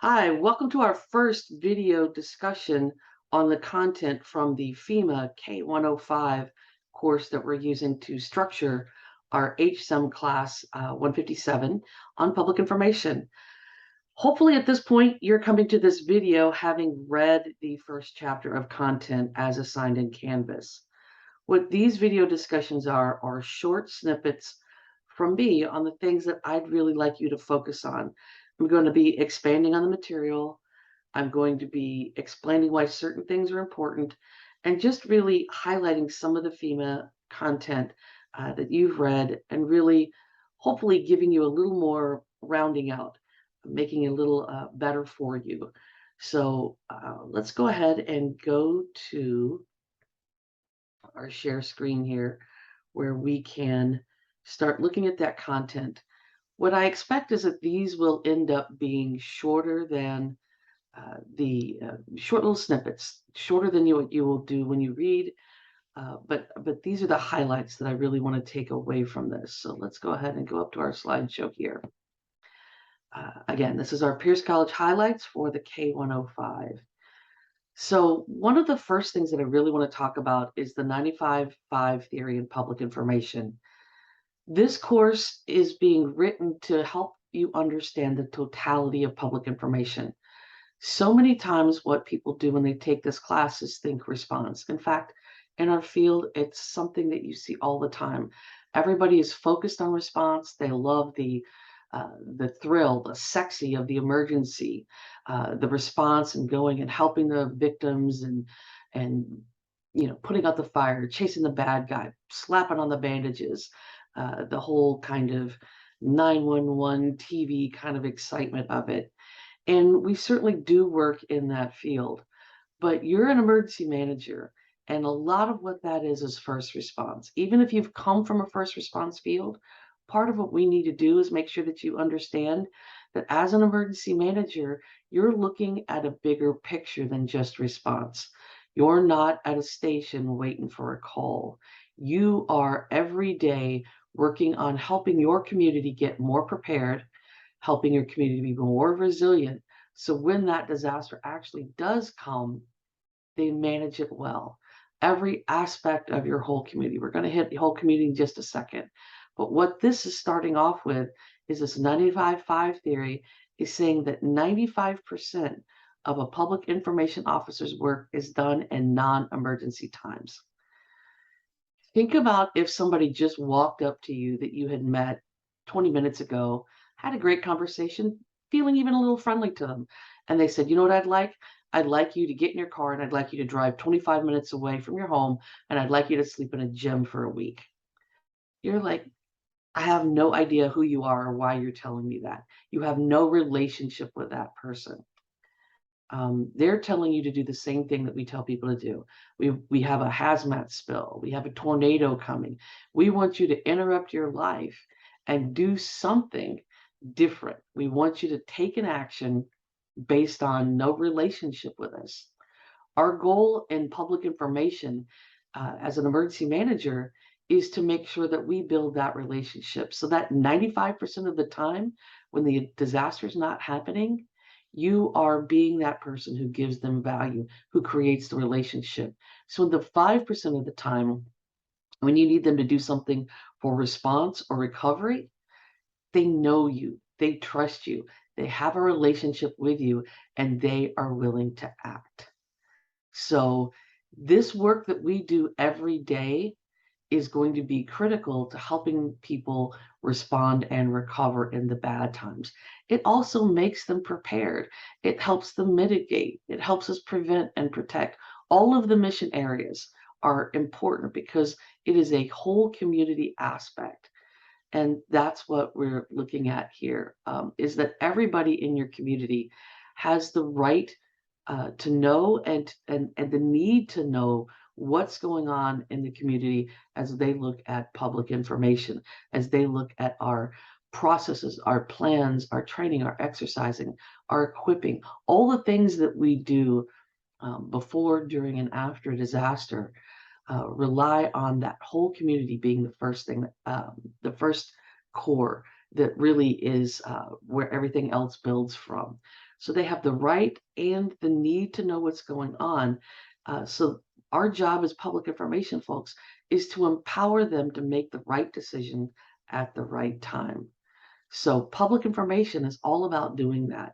Hi, welcome to our first video discussion on the content from the FEMA K105 course that we're using to structure our HSEM class 157 on public information. Hopefully at this point, you're coming to this video having read the first chapter of content as assigned in Canvas. What these video discussions are short snippets from me on the things that I'd really like you to focus on. I'm going to be expanding on the material. I'm going to be explaining why certain things are important and just really highlighting some of the FEMA content that you've read and really hopefully giving you a little more rounding out, making it a little better for you. So let's go ahead and go to our share screen here where we can start looking at that content. What I expect is that these will end up being shorter than the short little snippets, shorter than what you will do when you read. But these are the highlights that I really want to take away from this. So let's go ahead and go up to our slideshow here. Again, this is our Pierce College highlights for the K105. So one of the first things that I really want to talk about is the 95-5 theory in public information. This course is being written to help you understand the totality of public information. So many times what people do when they take this class is think response. In fact, in our field, it's something that you see all the time. Everybody is focused on response. They love the thrill, the sexy of the emergency, the response and going and helping the victims and putting out the fire, chasing the bad guy, slapping on the bandages, the whole kind of 911 TV kind of excitement of it. And we certainly do work in that field, but you're an emergency manager. And a lot of what that is first response. Even if you've come from a first response field, part of what we need to do is make sure that you understand that as an emergency manager, you're looking at a bigger picture than just response. You're not at a station waiting for a call. You are every day working on helping your community get more prepared, helping your community be more resilient. So when that disaster actually does come, they manage it well. Every aspect of your whole community. We're going to hit the whole community in just a second. But what this is starting off with is this 95-5 theory is saying that 95% of a public information officer's work is done in non-emergency times. Think about if somebody just walked up to you that you had met 20 minutes ago, had a great conversation, feeling even a little friendly to them. And they said, you know what I'd like? I'd like you to get in your car and I'd like you to drive 25 minutes away from your home and I'd like you to sleep in a gym for a week. You're like, I have no idea who you are or why you're telling me that. You have no relationship with that person. They're telling you to do the same thing that we tell people to do. We have a hazmat spill. We have a tornado coming. We want you to interrupt your life and do something different. We want you to take an action based on no relationship with us. Our goal in public information as an emergency manager is to make sure that we build that relationship so that 95% of the time when the disaster is not happening, you are being that person who gives them value, who creates the relationship. So the 5% of the time, when you need them to do something for response or recovery, they know you, they trust you, they have a relationship with you, and they are willing to act. So this work that we do every day is going to be critical to helping people respond and recover in the bad times. It also makes them prepared. It helps them mitigate. It helps us prevent and protect. All of the mission areas are important because it is a whole community aspect. And that's what we're looking at here, is that everybody in your community has the right to know and the need to know what's going on in the community as they look at public information, as they look at our processes, our plans, our training, our exercising, our equipping, all the things that we do before, during, and after a disaster. Rely on that whole community being the first thing, the first core that really is where everything else builds from. So they have the right and the need to know what's going on. So our job as public information folks is to empower them to make the right decision at the right time. So public information is all about doing that.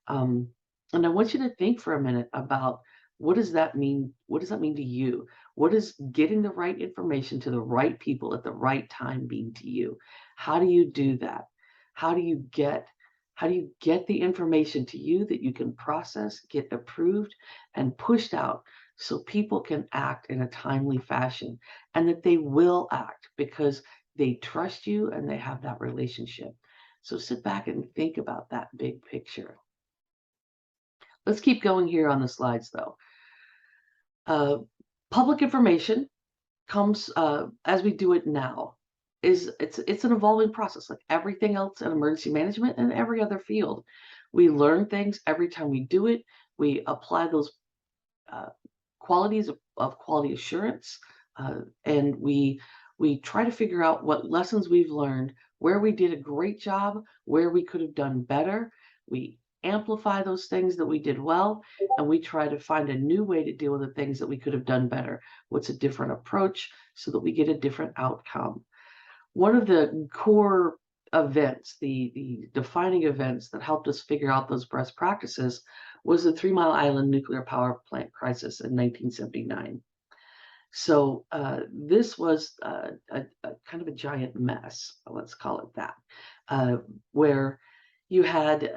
Um, and I want you to think for a minute about what does that mean? What does that mean to you? What does getting the right information to the right people at the right time mean to you? How do you do that? How do you get how do you get the information to you that you can process, get approved, and pushed out so people can act in a timely fashion and that they will act because they trust you and they have that relationship. So sit back and think about that big picture. Let's keep going here on the slides, though. Uh, Public information comes as we do it now. It's an evolving process, like everything else in emergency management and every other field. We learn things every time we do it. We apply those uh, qualities of quality assurance, and we try to figure out what lessons we've learned, where we did a great job, where we could have done better. We amplify those things that we did well, and we try to find a new way to deal with the things that we could have done better. What's a different approach so that we get a different outcome? One of the core events, the defining events that helped us figure out those best practices was the 3 Mile Island nuclear power plant crisis in 1979. So this was a kind of a giant mess, let's call it that, uh, where you had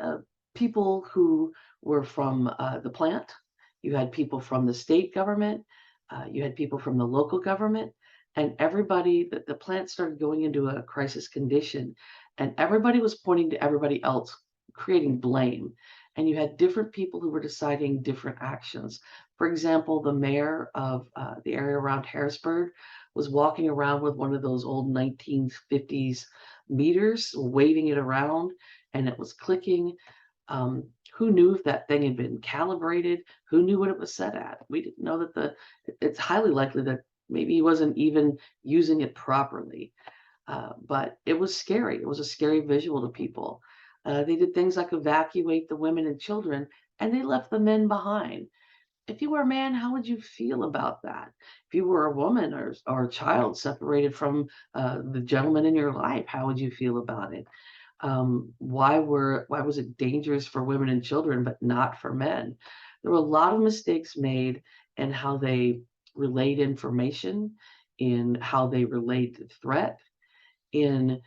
people who were from the plant, you had people from the state government, you had people from the local government, and everybody, the plant started going into a crisis condition, and everybody was pointing to everybody else, creating blame. And you had different people who were deciding different actions. For example, the mayor of the area around Harrisburg was walking around with one of those old 1950s meters, waving it around, and it was clicking. Who knew if that thing had been calibrated? Who knew what it was set at? We didn't know that it's highly likely that maybe he wasn't even using it properly. But it was scary. It was a scary visual to people. They did things like evacuate the women and children, and they left the men behind. If you were a man, how would you feel about that? If you were a woman or a child separated from the gentleman in your life, how would you feel about it? Why was it dangerous for women and children but not for men? There were a lot of mistakes made in how they relayed information, in how they relayed the threat, in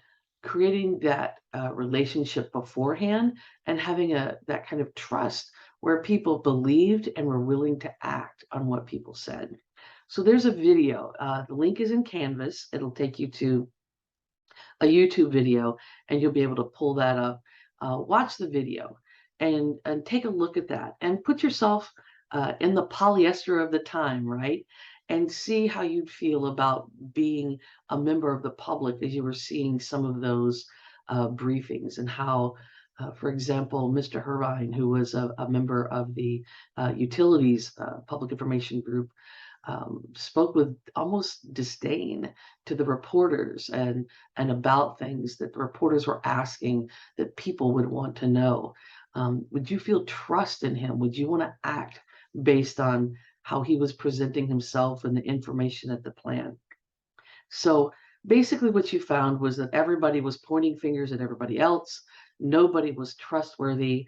creating that relationship beforehand and having that kind of trust where people believed and were willing to act on what people said. So there's a video. The link is in Canvas. It'll take you to a YouTube video, and you'll be able to pull that up. Watch the video and take a look at that and put yourself in the polyester of the time, right? And see how you'd feel about being a member of the public as you were seeing some of those briefings and how, for example, Mr. Herbine, who was a member of the utilities public information group, spoke with almost disdain to the reporters and about things that the reporters were asking that people would want to know. Would you feel trust in him? Would you want to act based on how he was presenting himself and the information at the plant? So basically, what you found was that everybody was pointing fingers at everybody else. Nobody was trustworthy.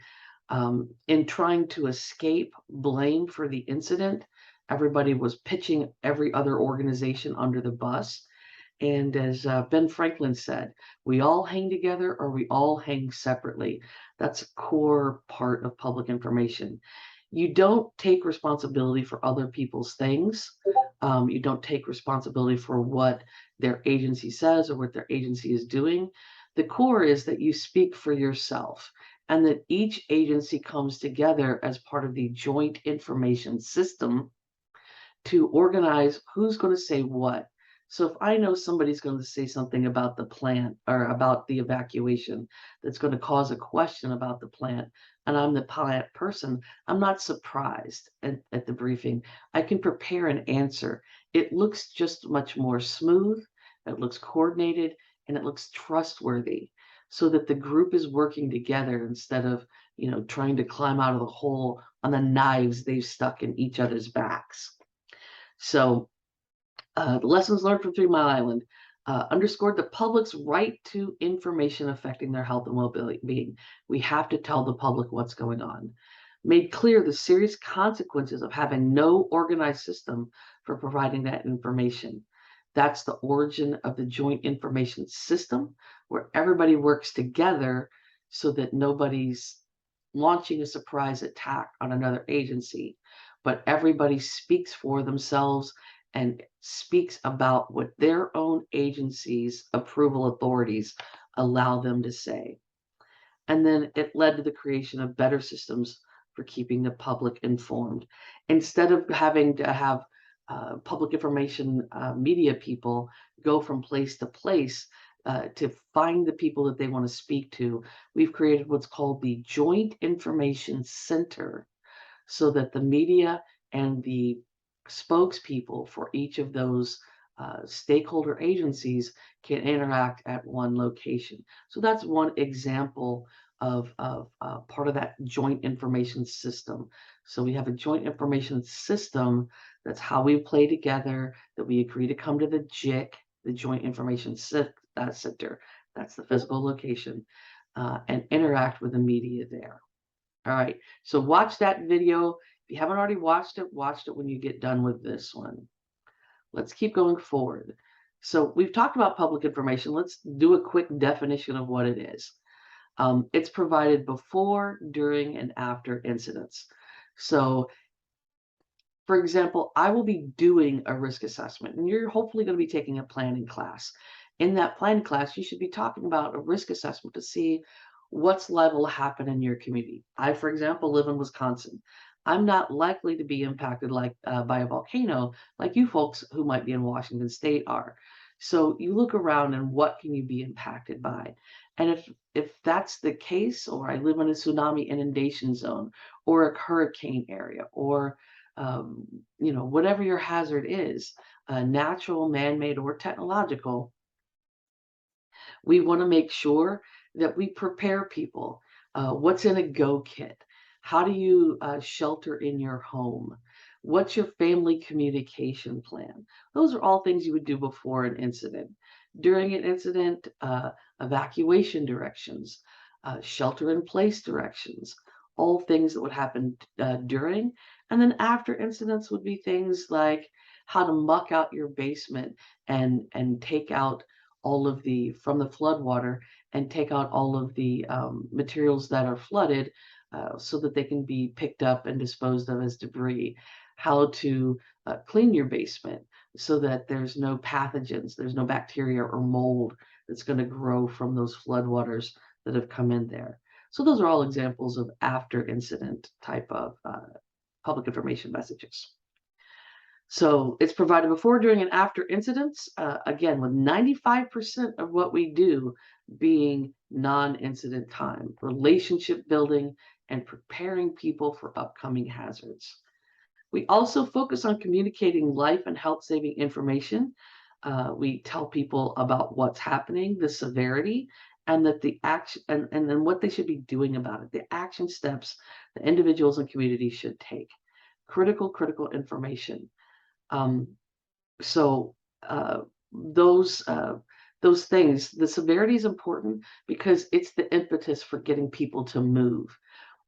In trying to escape blame for the incident, everybody was pitching every other organization under the bus. And as Ben Franklin said, we all hang together or we all hang separately. That's a core part of public information. You don't take responsibility for other people's things. You don't take responsibility for what their agency says or what their agency is doing. The core is that you speak for yourself and that each agency comes together as part of the joint information system to organize who's going to say what. So if I know somebody's going to say something about the plant or about the evacuation that's going to cause a question about the plant, and I'm the plant person, I'm not surprised at the briefing. I can prepare an answer. It looks just much more smooth, it looks coordinated, and it looks trustworthy. so that the group is working together instead of, trying to climb out of the hole on the knives they've stuck in each other's backs. So the lessons learned from 3 Mile Island underscored the public's right to information affecting their health and well-being. We have to tell the public what's going on. Made clear the serious consequences of having no organized system for providing that information. That's the origin of the Joint Information System, where everybody works together so that nobody's launching a surprise attack on another agency, but everybody speaks for themselves and speaks about what their own agency's approval authorities allow them to say. And then it led to the creation of better systems for keeping the public informed. Instead of having to have public information media people go from place to place to find the people that they want to speak to, we've created what's called the Joint Information Center, so that the media and the spokespeople for each of those stakeholder agencies can interact at one location. So that's one example of part of that joint information system. So we have a joint information system. That's how we play together, that we agree to come to the JIC, the Joint Information Center. That's the physical location, and interact with the media there. All right, so watch that video. If you haven't already watch it when you get done with this one. Let's keep going forward. So we've talked about public information. Let's do a quick definition of what it is. It's provided before, during, and after incidents. So, for example, I will be doing a risk assessment, and you're hopefully going to be taking a planning class. In that planning class, you should be talking about a risk assessment to see what's liable to happen in your community. I, for example, live in Wisconsin. I'm not likely to be impacted by a volcano like you folks who might be in Washington State are. So you look around and what can you be impacted by? And if that's the case, or I live in a tsunami inundation zone, or a hurricane area, or whatever your hazard is, natural, man-made, or technological, we want to make sure that we prepare people. What's in a go kit? How do you shelter in your home? What's your family communication plan? Those are all things you would do before an incident. During an incident, evacuation directions, shelter in place directions, all things that would happen during. And then after incidents would be things like how to muck out your basement and take out all of from the flood water, and take out all of the materials that are flooded so that they can be picked up and disposed of as debris. How to clean your basement so that there's no pathogens, there's no bacteria or mold that's going to grow from those floodwaters that have come in there. So those are all examples of after incident type of public information messages. So it's provided before, during, and after incidents, again, with 95% of what we do being non-incident time, relationship building, and preparing people for upcoming hazards. We also focus on communicating life and health-saving information. We tell people about what's happening, the severity, and that the action, and then what they should be doing about it, the action steps that individuals and communities should take. Critical information. So those things, the severity is important because it's the impetus for getting people to move.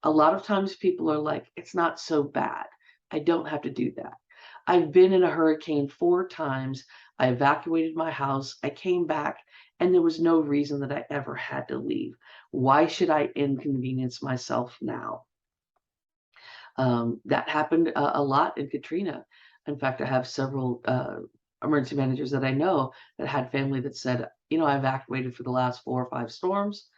A lot of times people are like, it's not so bad. I don't have to do that. I've been in a hurricane 4 times. I evacuated my house. I came back, and there was no reason that I ever had to leave. Why should I inconvenience myself now? That happened a lot in Katrina. In fact, I have several emergency managers that I know that had family that said, I evacuated for the last 4 or 5 storms.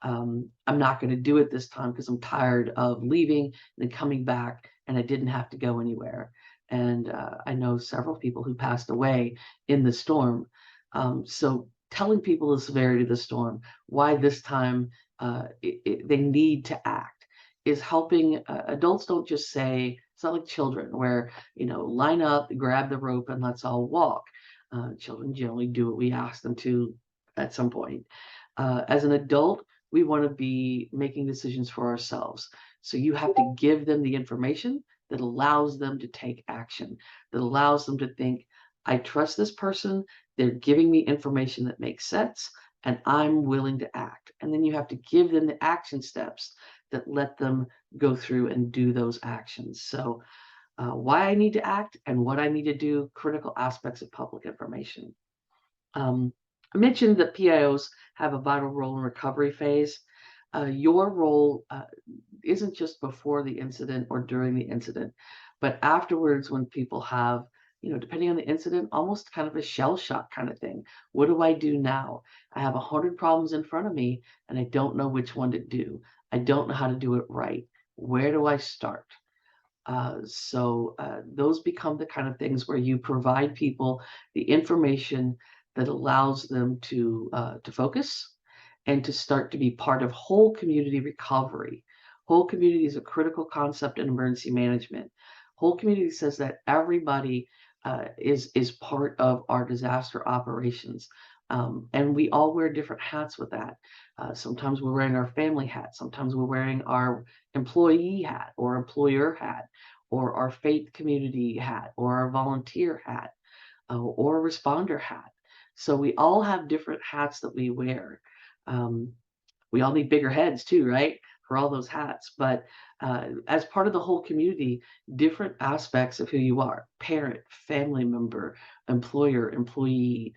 I'm not going to do it this time because I'm tired of leaving and then coming back, and I didn't have to go anywhere. And I know several people who passed away in the storm. So telling people the severity of the storm, why this time they need to act, is helping. Adults don't just say, it's not like children where, line up, grab the rope, and let's all walk. Children generally do what we ask them to at some point. As an adult, we want to be making decisions for ourselves. So you have to give them the information that allows them to take action, that allows them to think, I trust this person, they're giving me information that makes sense, and I'm willing to act. And then you have to give them the action steps that let them go through and do those actions. So why I need to act and what I need to do, critical aspects of public information. I mentioned that PIOs have a vital role in recovery phase. Your role isn't just before the incident or during the incident, but afterwards when people have, depending on the incident, almost kind of a shell shock kind of thing. What do I do now? I have 100 problems in front of me and I don't know which one to do. I don't know how to do it right. Where do I start? Those become the kind of things where you provide people the information that allows them to focus and to start to be part of whole community recovery. Whole community is a critical concept in emergency management. Whole community says that everybody is part of our disaster operations. And we all wear different hats with that. Sometimes we're wearing our family hat. Sometimes we're wearing our employee hat or employer hat or our faith community hat or our volunteer hat or responder hat. So we all have different hats that we wear. We all need bigger heads too, right? For all those hats. But as part of the whole community, different aspects of who you are, parent, family member, employer, employee,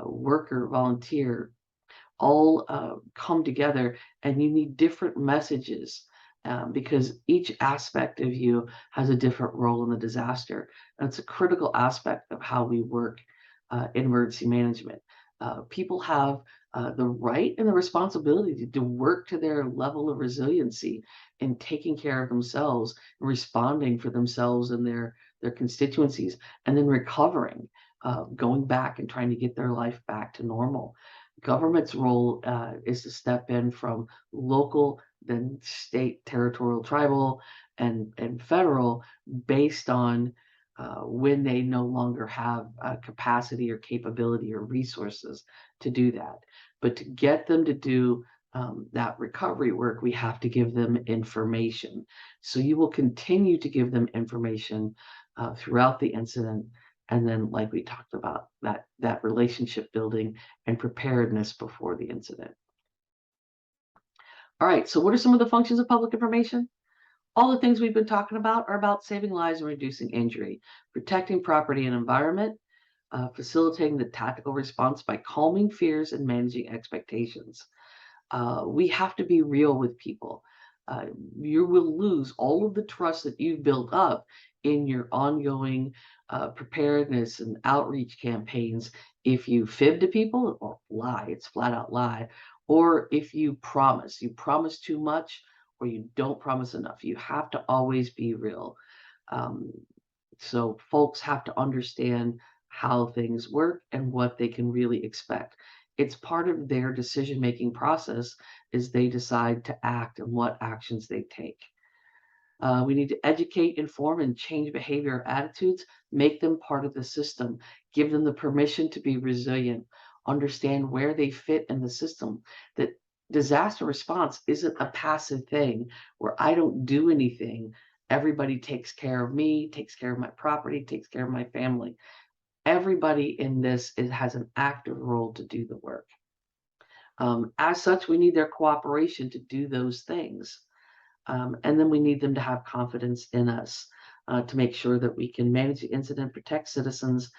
worker, volunteer, all come together, and you need different messages because each aspect of you has a different role in the disaster. And it's a critical aspect of how we work in emergency management. People have the right and the responsibility to work to their level of resiliency in taking care of themselves, responding for themselves and their constituencies, and then recovering, going back and trying to get their life back to normal. Government's role is to step in from local, then state, territorial, tribal, and federal based on when they no longer have capacity or capability or resources to do that. But to get them to do that recovery work, we have to give them information. So you will continue to give them information throughout the incident. And then, like we talked about, that relationship building and preparedness before the incident. All right, so what are some of the functions of public information? All the things we've been talking about are about saving lives and reducing injury, protecting property and environment, facilitating the tactical response by calming fears and managing expectations. We have to be real with people. You will lose all of the trust that you've built up in your ongoing preparedness and outreach campaigns if you fib to people or lie, it's flat out lie, or if you promise too much or you don't promise enough. You have to always be real. Um, so folks have to understand how things work and what they can really expect. It's part of their decision-making process as they decide to act and what actions they take. We need to educate, inform, and change behavior or attitudes, make them part of the system, give them the permission to be resilient, understand where they fit in the system, that disaster response isn't a passive thing where I don't do anything. Everybody takes care of me, takes care of my property, takes care of my family. Everybody in this has an active role to do the work. As such, we need their cooperation to do those things. And then we need them to have confidence in us to make sure that we can manage the incident, protect citizens,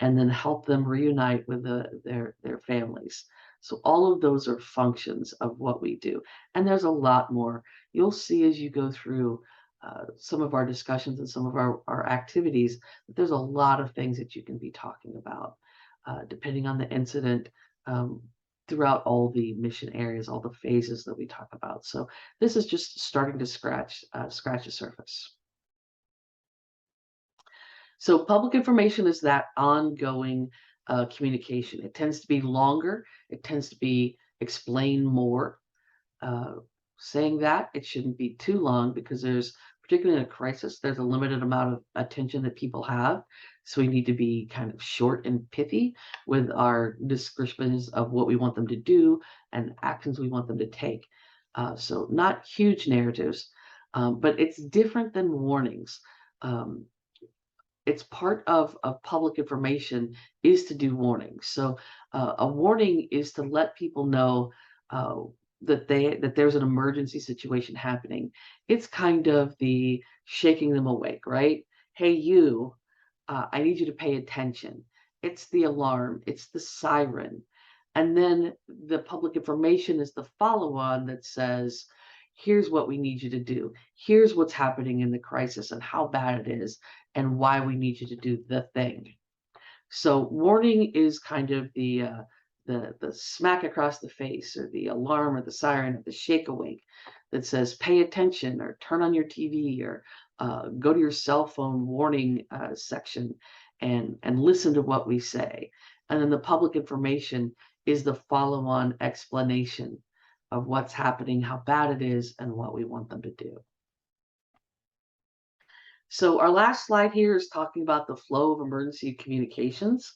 and then help them reunite with their families. So all of those are functions of what we do. And there's a lot more. You'll see as you go through some of our discussions and some of our activities that there's a lot of things that you can be talking about, depending on the incident, throughout all the mission areas, all the phases that we talk about. So this is just starting to scratch the surface. So public information is that ongoing communication. It tends to be longer. It tends to be explain more. Saying that, it shouldn't be too long because there's particularly in a crisis, there's a limited amount of attention that people have. So we need to be kind of short and pithy with our descriptions of what we want them to do and actions we want them to take. So not huge narratives, but it's different than warnings. Um, it's part of public information is to do warnings. So a warning is to let people know uh, that there's an emergency situation happening. It's kind of the shaking them awake, right? Hey, you, I need you to pay attention. It's the alarm. It's the siren. And then the public information is the follow on that says, here's what we need you to do. Here's what's happening in the crisis and how bad it is and why we need you to do the thing. So warning is kind of the smack across the face or the alarm or the siren or the shake awake that says pay attention or turn on your TV or go to your cell phone warning section and listen to what we say. And then the public information is the follow-on explanation of what's happening, how bad it is, and what we want them to do. So our last slide here is talking about the flow of emergency communications.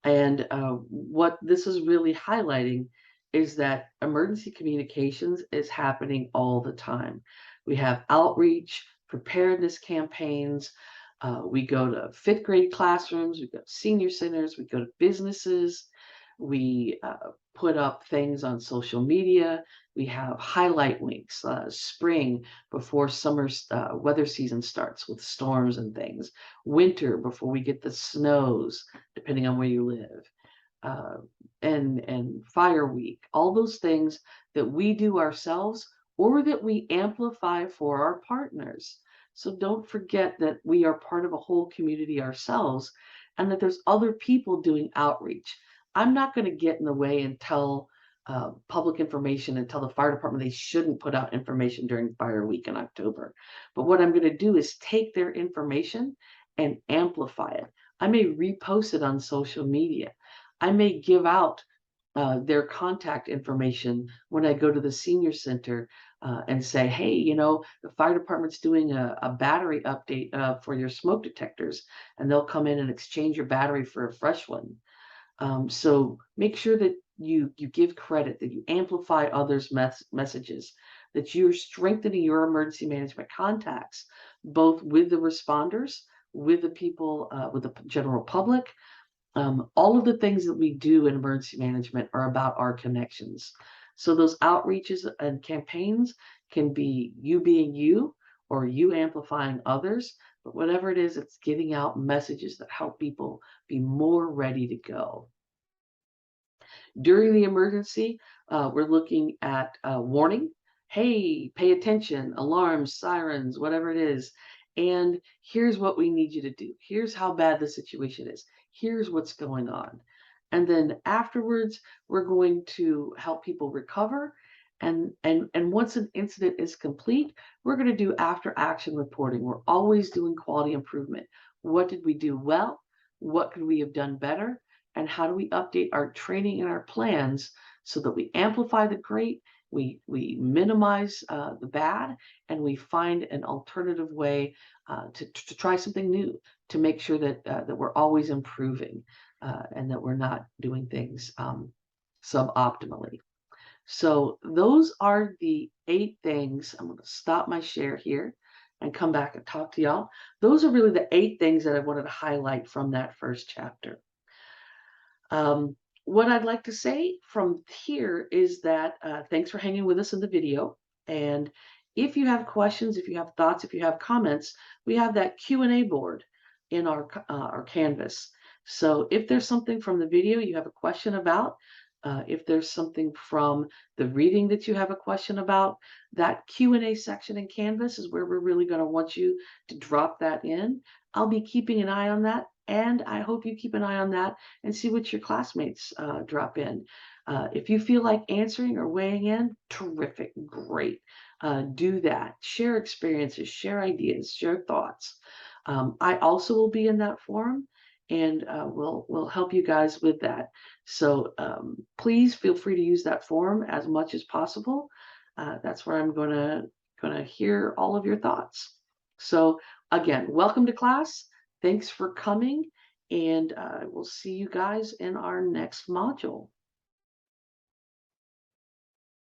And what this is really highlighting is that emergency communications is happening all the time. We have outreach, preparedness campaigns. We go to fifth grade classrooms, we go to senior centers, we go to businesses. We put up things on social media. We have highlight weeks, spring before summer weather season starts with storms and things, winter before we get the snows, depending on where you live, uh, and fire week, all those things that we do ourselves or that we amplify for our partners. So don't forget that we are part of a whole community ourselves and that there's other people doing outreach. I'm not going to get in the way and tell public information and tell the fire department they shouldn't put out information during fire week in October. But what I'm going to do is take their information and amplify it. I may repost it on social media. I may give out their contact information when I go to the senior center and say, hey, the fire department's doing a battery update for your smoke detectors, and they'll come in and exchange your battery for a fresh one. So make sure that you give credit, that you amplify others' messages, that you're strengthening your emergency management contacts, both with the responders, with the people, with the general public. All of the things that we do in emergency management are about our connections. So those outreaches and campaigns can be you being you or you amplifying others, but whatever it is, it's getting out messages that help people be more ready to go. During the emergency, we're looking at warning. Hey, pay attention, alarms, sirens, whatever it is. And here's what we need you to do. Here's how bad the situation is. Here's what's going on. And then afterwards, we're going to help people recover. And once an incident is complete, we're going to do after action reporting. We're always doing quality improvement. What did we do well? What could we have done better? And how do we update our training and our plans so that we amplify the great, we minimize the bad, and we find an alternative way to try something new to make sure that we're always improving and that we're not doing things suboptimally. So those are the 8 things. I'm going to stop my share here and come back and talk to y'all. Those are really the 8 things that I wanted to highlight from that first chapter. What I'd like to say from here is that thanks for hanging with us in the video. And if you have questions, if you have thoughts, if you have comments, we have that Q&A board in our Canvas. So if there's something from the video you have a question about, if there's something from the reading that you have a question about, that Q&A section in Canvas is where we're really going to want you to drop that in. I'll be keeping an eye on that. And I hope you keep an eye on that and see what your classmates drop in. If you feel like answering or weighing in, terrific, great. Do that. Share experiences, share ideas, share thoughts. I also will be in that forum, and we'll help you guys with that. So please feel free to use that forum as much as possible. That's where I'm gonna hear all of your thoughts. So again, welcome to class. Thanks for coming, and we'll see you guys in our next module.